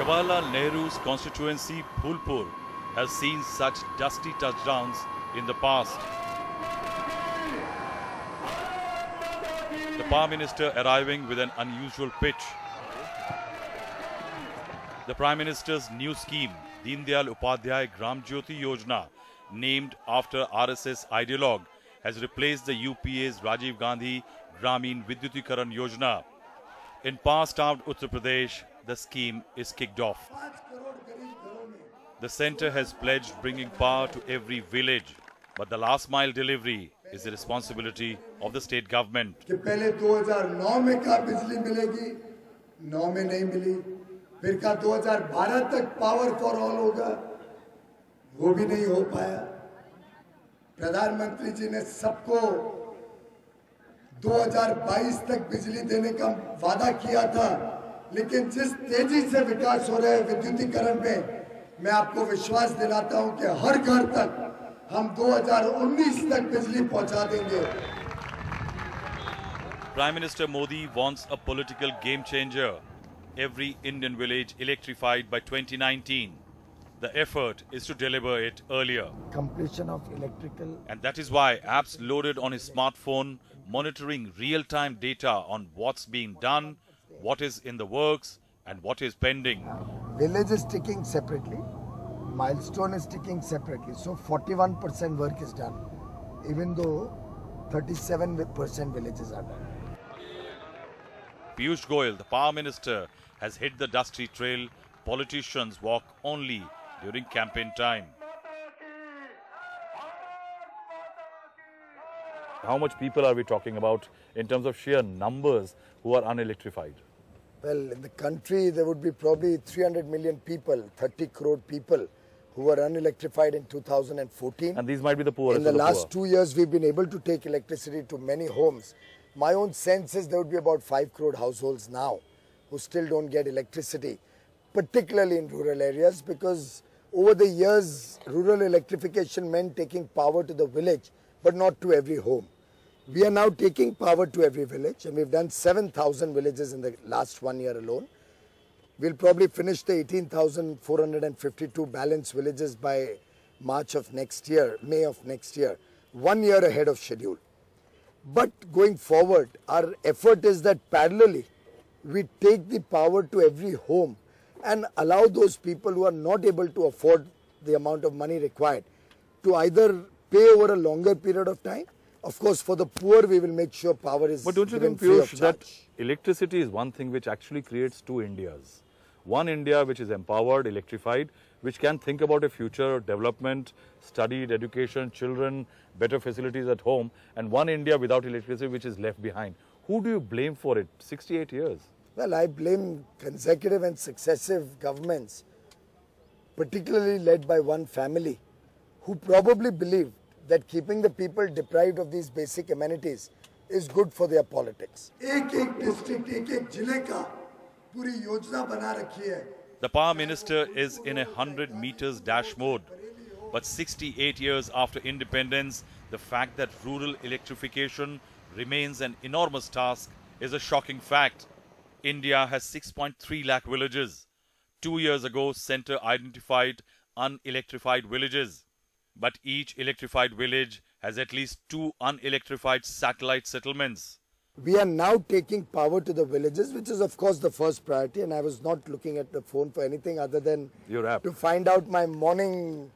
Jawaharlal Nehru's constituency, Phulpur, has seen such dusty touchdowns in the past. The Prime Minister arriving with an unusual pitch. The Prime Minister's new scheme, Deen Dayal Upadhyay Gram Jyoti Yojana, named after RSS ideologue, has replaced the UPA's Rajiv Gandhi Gramin Vidyutikaran Yojana. In past-armed Uttar Pradesh, the scheme is kicked off. The centre has pledged bringing power to every village, but the last mile delivery is the responsibility of the state government. पहले 2009 में का बिजली मिलेगी, 9 में नहीं मिली, फिर का 2012 तक पावर फॉर ऑल होगा, वो भी नहीं हो पाया। प्रधानमंत्री जी ने सबको 2022 तक बिजली देने का वादा किया था, लेकिन जिस तेजी से विकास हो रहा है विद्युतीकरण में, मैं आपको विश्वास दिलाता हूं कि हर घर तक हम 2019 तक बिजली पहुंचा देंगे। Prime Minister Modi wants a political game changer. Every Indian village electrified by 2019. The effort is to deliver it earlier. Completion of electrical. And that is why apps loaded on his smartphone monitoring real-time data on what's being done, what is in the works and what is pending. Village is ticking separately. Milestone is ticking separately. So 41% work is done, even though 37% villages are done. Piyush Goyal, the Power Minister, has hit the dusty trail politicians walk only during campaign time. How much people are we talking about in terms of sheer numbers who are unelectrified? Well, in the country, there would be probably 300 million people, 30 crore people who were unelectrified in 2014. And these might be the poorest. In the last 2 years, we've been able to take electricity to many homes. My own sense is there would be about 5 crore households now who still don't get electricity, particularly in rural areas, because over the years, rural electrification meant taking power to the village, but not to every home. We are now taking power to every village, and we've done 7,000 villages in the last 1 year alone. We'll probably finish the 18,452 balanced villages by March of next year, May of next year, 1 year ahead of schedule. But going forward, our effort is that parallelly, we take the power to every home and allow those people who are not able to afford the amount of money required to either pay over a longer period of time. Of course, for the poor, we will make sure power is given free of charge. But don't you think, Piyush, that electricity is one thing which actually creates two Indias? One India which is empowered, electrified, which can think about a future development, studied, education, children, better facilities at home, and one India without electricity which is left behind. Who do you blame for it? 68 years. Well, I blame consecutive and successive governments, particularly led by one family, who probably believed that keeping the people deprived of these basic amenities is good for their politics. एक district, एक जिले का पूरी योजना बना रखी है. The Power Minister is in 100 meters dash mode. But 68 years after independence, the fact that rural electrification remains an enormous task is a shocking fact. India has 6.3 lakh villages. 2 years ago, Centre identified unelectrified villages. But each electrified village has at least 2 unelectrified satellite settlements. We are now taking power to the villages, which is of course the first priority, and I was not looking at the phone for anything other than to find out my morning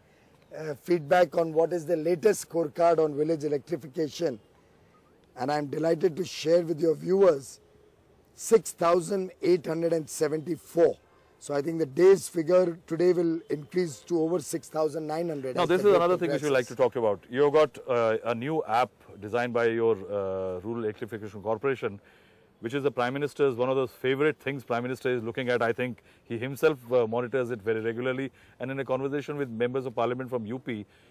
feedback on what is the latest scorecard on village electrification. And I'm delighted to share with your viewers 6,874. So I think the day's figure today will increase to over 6,900. Now this is another thing which we like to talk about. You've got a new app designed by your Rural Electrification Corporation, which is the Prime Minister's, one of those favorite things Prime Minister is looking at. I think he himself monitors it very regularly. And in a conversation with members of parliament from UP,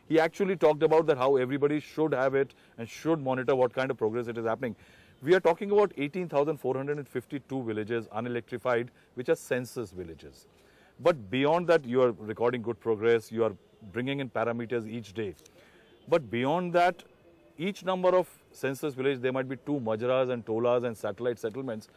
he actually talked about that how everybody should have it and should monitor what kind of progress it is happening. We are talking about 18,452 villages unelectrified, which are census villages. But beyond that, you are recording good progress, you are bringing in parameters each day. But beyond that, each number of census village, there might be 2 Majras and Tolas and satellite settlements,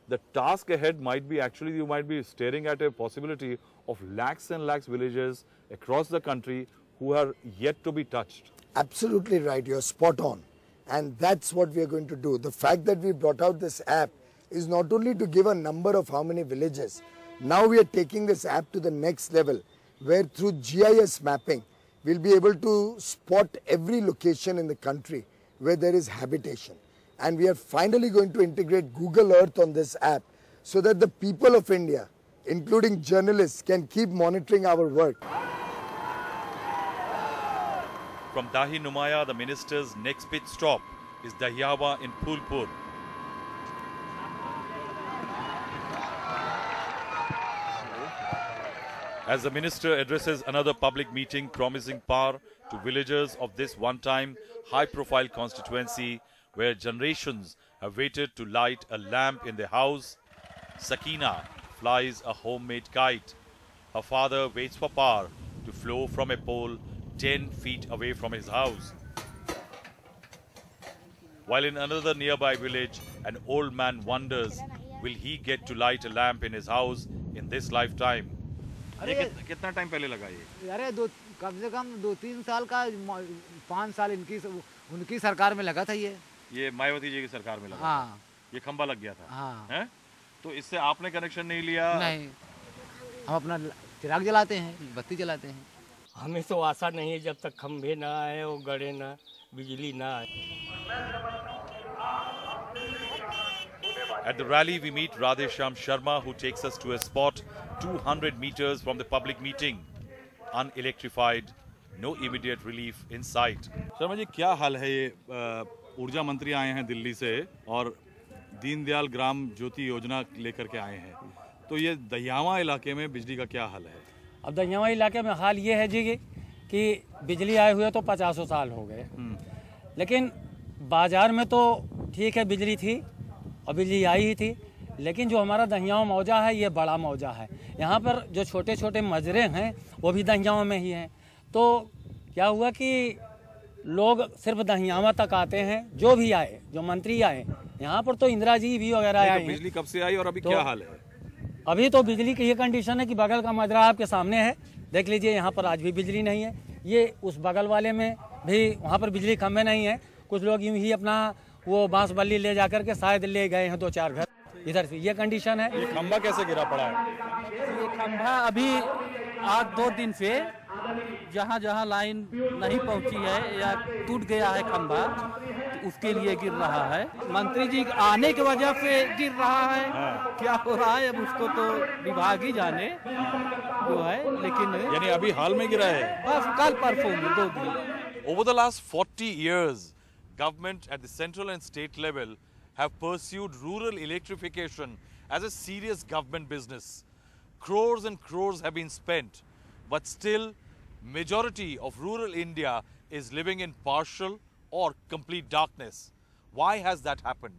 the task ahead might be actually you might be staring at a possibility of lakhs and lakhs villages across the country who are yet to be touched. Absolutely right, you're spot on. And that's what we are going to do. The fact that we brought out this app is not only to give a number of how many villages. Now we are taking this app to the next level, where through GIS mapping, we'll be able to spot every location in the country where there is habitation. And we are finally going to integrate Google Earth on this app so that the people of India, including journalists, can keep monitoring our work. From Dahi Numaya, the minister's next pit stop is Dahiawa in Phulpur. As the minister addresses another public meeting promising power to villagers of this one-time high-profile constituency where generations have waited to light a lamp in their house, Sakina flies a homemade kite. Her father waits for power to flow from a pole 10 feet away from his house. While in another nearby village, an old man wonders, will he get to light a lamp in his house in this lifetime? कितना time पहले लगा ये? अरे कम से कम 2-3 साल का 5 साल उनकी सरकार में लगा था ये मायावती जी की सरकार में लगा। हाँ, ये खंबा लग गया था। हाँ। हैं? तो इससे आपने कनेक्शन नहीं लिया? नहीं, हम अपना चिराग जलाते हैं, बत्ती जलाते हैं। हमें तो आशा नहीं है जब तक खंभे ना आए और गड़े ना बिजली ना आए। At the rally, we meet Radheshyam Sharma, who takes us to a spot 200 meters from the public meeting. Unelectrified, no immediate relief in sight. Sharma ji, क्या हाल है ये? ऊर्जा मंत्री आए हैं दिल्ली से और दीनदयाल ग्राम ज्योति योजना लेकर के आए हैं। तो ये दहियावा इलाके में बिजली का क्या हाल है? अब दहियावा इलाके में हाल ये है जी कि बिजली आए हुए तो 50 साल हो गए, लेकिन बाजार में तो ठीक है बिजली थी और बिजली आई ही थी, लेकिन जो हमारा दहियावा मौजा है ये बड़ा मौजा है। यहाँ पर जो छोटे छोटे मजरे हैं वो भी दहियावा में ही हैं। तो क्या हुआ कि लोग सिर्फ दहियावा तक आते हैं, जो भी आए, जो मंत्री आए, यहाँ पर तो इंदिरा जी भी वगैरह आए। बिजली कब से आई और अभी क्या हाल है? अभी तो बिजली की ये कंडीशन है कि बगल का मजरा आपके सामने है, देख लीजिए, यहाँ पर आज भी बिजली नहीं है। ये उस बगल वाले में भी वहाँ पर बिजली खंभे नहीं है। कुछ लोग यूं ही अपना वो बांस बल्ली ले जाकर के शायद ले गए हैं 2-4 घर इधर से। ये कंडीशन है। ये खंभा कैसे गिरा पड़ा है? ये खंभा अभी आज 2 दिन से जहाँ जहाँ लाइन नहीं पहुँची है या टूट गया है खंभा, तो उसके लिए गिर रहा है। मंत्री जी आने की वजह से गिर रहा है। क्या हो रहा है अब उसको तो विभाग ही जाने जो है, लेकिन यानी अभी हाल में गिरा है? बस कल परसों में 2 दिन। Over the last 40 years, government at the central and state level have pursued rural electrification as a serious government business. Crores and crores have been spent, but still majority of rural India is living in partial or complete darkness. Why has that happened?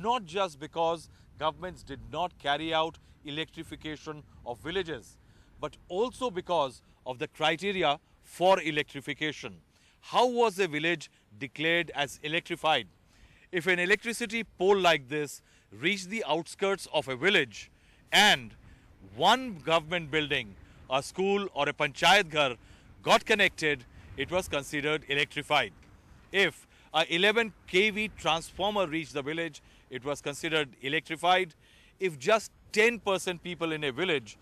Not just because governments did not carry out electrification of villages, but also because of the criteria for electrification. How was a village declared as electrified? If an electricity pole like this reached the outskirts of a village and one government building, a school or a panchayat ghar got connected, it was considered electrified. If a 11 kV transformer reached the village, it was considered electrified. If just 10% people in a village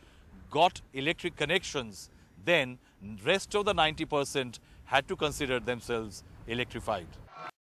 got electric connections, then rest of the 90% had to consider themselves electrified.